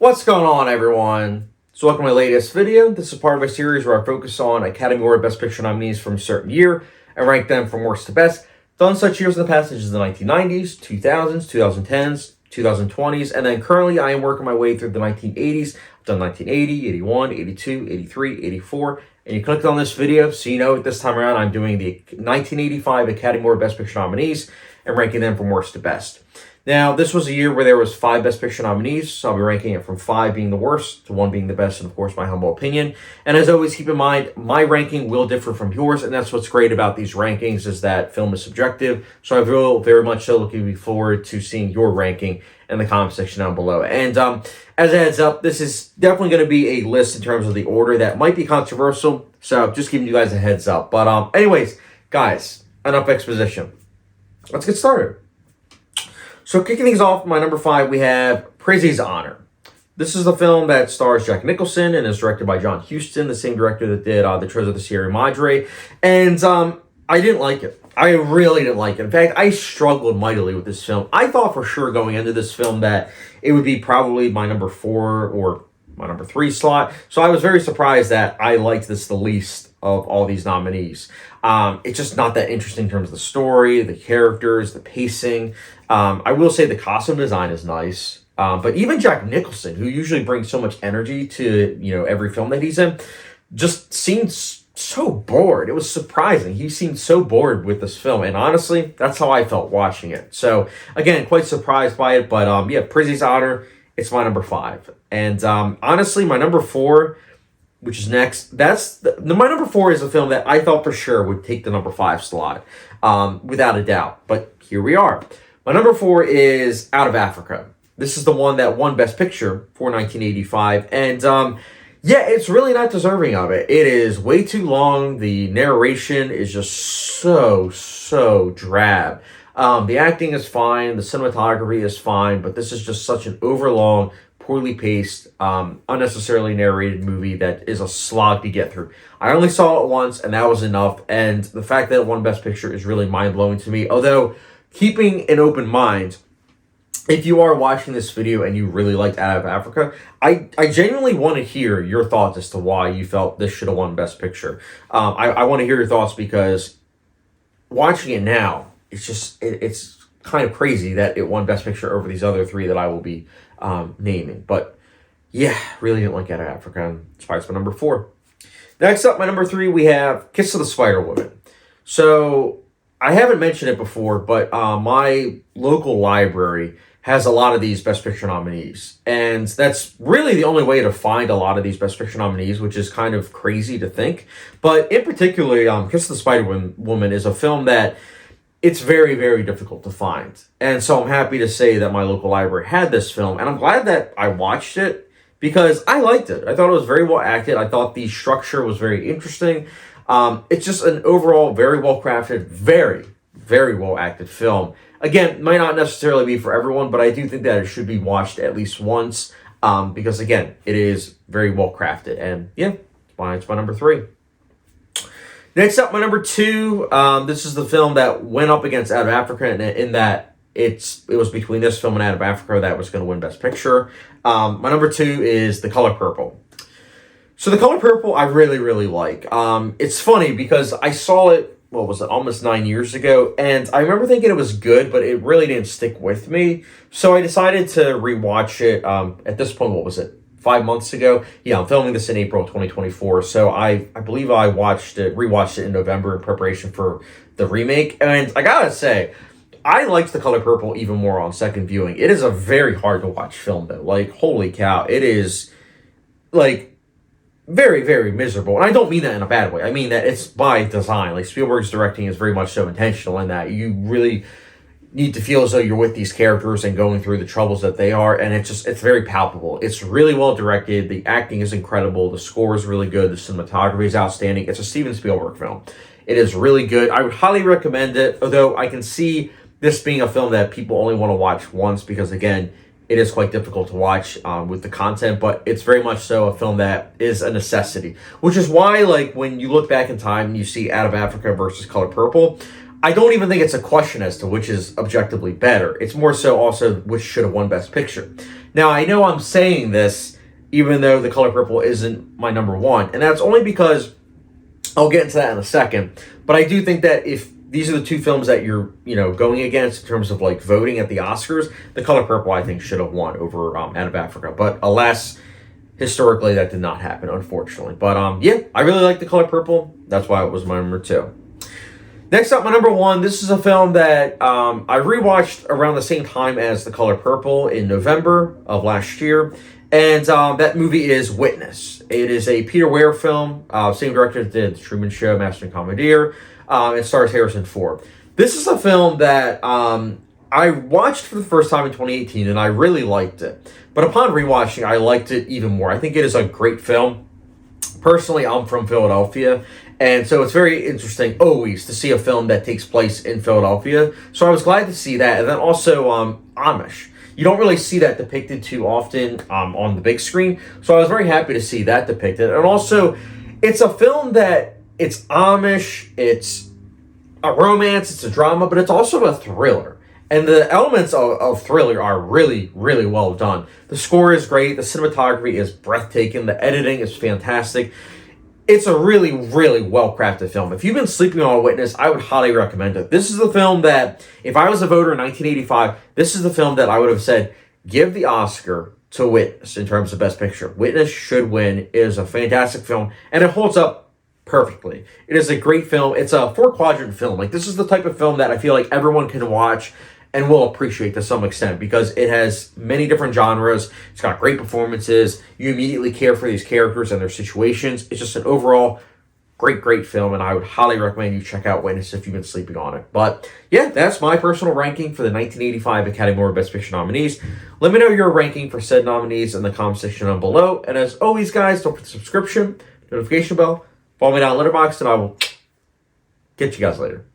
What's going on, everyone? So welcome to my latest video. This is part of a series where I focus on Academy Award Best Picture nominees from a certain year and rank them from worst to best. Done such years in the past, such as the 1990s, 2000s, 2010s, 2020s, and then currently I am working my way through the 1980s. I've done 1980, 81, 82, 83, 84, and you clicked on this video, so you know this time around I'm doing the 1985 Academy Award Best Picture nominees and ranking them from worst to best. Now, this was a year where there was 5 Best Picture nominees, so I'll be ranking it from 5 being the worst to 1 being the best, and of course, my humble opinion. And as always, keep in mind, my ranking will differ from yours, and that's what's great about these rankings, is that film is subjective. So I will very much so looking forward to seeing your ranking in the comment section down below. And as a heads up, this is definitely going to be a list in terms of the order that might be controversial, so just giving you guys a heads up. But anyways, guys, enough exposition. Let's get started. So kicking things off, my number 5, we have Prizzi's Honor. This is the film that stars Jack Nicholson and is directed by John Huston, the same director that did The Treasures of the Sierra Madre. And I didn't like it. I really didn't like it. In fact, I struggled mightily with this film. I thought for sure going into this film that it would be probably my number 4 or my number 3 slot. So I was very surprised that I liked this the least of all these nominees. It's just not that interesting in terms of the story, the characters, the pacing. I will say the costume design is nice. But even Jack Nicholson, who usually brings so much energy to, every film that he's in, just seemed so bored. It was surprising. He seemed so bored with this film. And honestly, that's how I felt watching it. So again, quite surprised by it. But yeah, Prizzi's Honor, it's my number 5. And honestly, my number 4, which is next, my number 4 is a film that I thought for sure would take the number 5 slot, without a doubt. But here we are. My number 4 is Out of Africa. This is the one that won Best Picture for 1985. And yeah, it's really not deserving of it. It is way too long. The narration is just so drab. The acting is fine. The cinematography is fine. But this is just such an overlong, poorly paced, unnecessarily narrated movie that is a slog to get through. I only saw it once, and that was enough. And the fact that it won Best Picture is really mind-blowing to me. Although, keeping an open mind, if you are watching this video and you really liked Out of Africa, I genuinely want to hear your thoughts as to why you felt this should have won Best Picture. I want to hear your thoughts because watching it now, it's kind of crazy that it won Best Picture over these other 3 that I will be naming. But yeah, really didn't like Out of Africa, and that's why it's my number 4. Next up, my number 3, we have Kiss of the Spider Woman. So I haven't mentioned it before, but my local library has a lot of these Best Picture nominees. And that's really the only way to find a lot of these Best Picture nominees, which is kind of crazy to think. But in particular, Kiss of the Spider Woman is a film that it's very, very difficult to find. And so I'm happy to say that my local library had this film. And I'm glad that I watched it because I liked it. I thought it was very well acted. I thought the structure was very interesting. It's just an overall very well crafted, very, very well acted film. Again, might not necessarily be for everyone, but I do think that it should be watched at least once because, again, it is very well crafted. And yeah, it's my number 3. Next up, my number 2. This is the film that went up against Out of Africa, and in that it was between this film and Out of Africa that was going to win Best Picture. My number 2 is The Color Purple. So The Color Purple, I really, really like. It's funny because I saw it, almost 9 years ago, and I remember thinking it was good, but it really didn't stick with me. So I decided to rewatch it. At this point, 5 months ago? Yeah, I'm filming this in April 2024. So I believe I rewatched it in November in preparation for the remake. And I gotta say, I liked The Color Purple even more on second viewing. It is a very hard to watch film though. Like, holy cow. It is like very, very miserable. And I don't mean that in a bad way. I mean that it's by design. Like, Spielberg's directing is very much so intentional in that you really need to feel as though you're with these characters and going through the troubles that they are, and it's very palpable. It's really well directed. The acting is incredible. The score is really good. The cinematography is outstanding. It's a Steven Spielberg film. It is really good. I would highly recommend it, although I can see this being a film that people only want to watch once because, again, it is quite difficult to watch with the content, but it's very much so a film that is a necessity, which is why, like, when you look back in time and you see Out of Africa versus Color Purple, I don't even think it's a question as to which is objectively better. It's more so also which should have won Best Picture. Now, I know I'm saying this even though The Color Purple isn't my number one, and that's only because I'll get into that in a second. But I do think that if these are the two films that you're, going against in terms of like voting at the Oscars, The Color Purple I think should have won over Out of Africa. But alas, historically that did not happen, unfortunately. But yeah, I really like The Color Purple. That's why it was my number two. Next up, my number one. This is a film that I rewatched around the same time as The Color Purple in November of last year. And that movie is Witness. It is a Peter Weir film, same director that did The Truman Show, Master and Commandeer. It stars Harrison Ford. This is a film that I watched for the first time in 2018, and I really liked it. But upon rewatching, I liked it even more. I think it is a great film. Personally, I'm from Philadelphia, and so it's very interesting always to see a film that takes place in Philadelphia. So I was glad to see that. And then also Amish. You don't really see that depicted too often on the big screen. So I was very happy to see that depicted. And also, it's a film that it's Amish, it's a romance, it's a drama, but it's also a thriller. And the elements of thriller are really, really well done. The score is great. The cinematography is breathtaking. The editing is fantastic. It's a really, really well-crafted film. If you've been sleeping on Witness, I would highly recommend it. This is the film that, if I was a voter in 1985, this is the film that I would have said, give the Oscar to Witness in terms of Best Picture. Witness should win. It is a fantastic film, and it holds up perfectly. It is a great film. It's a 4-quadrant film. Like, this is the type of film that I feel like everyone can watch and will appreciate to some extent because it has many different genres. It's got great performances. You immediately care for these characters and their situations. It's just an overall great, great film, and I would highly recommend you check out Witness if you've been sleeping on it. But yeah, that's my personal ranking for the 1985 Academy Award Best Picture nominees. Let me know your ranking for said nominees in the comment section down below. And as always, guys, don't forget the subscription, notification bell, follow me down Letterboxd, and I will get you guys later.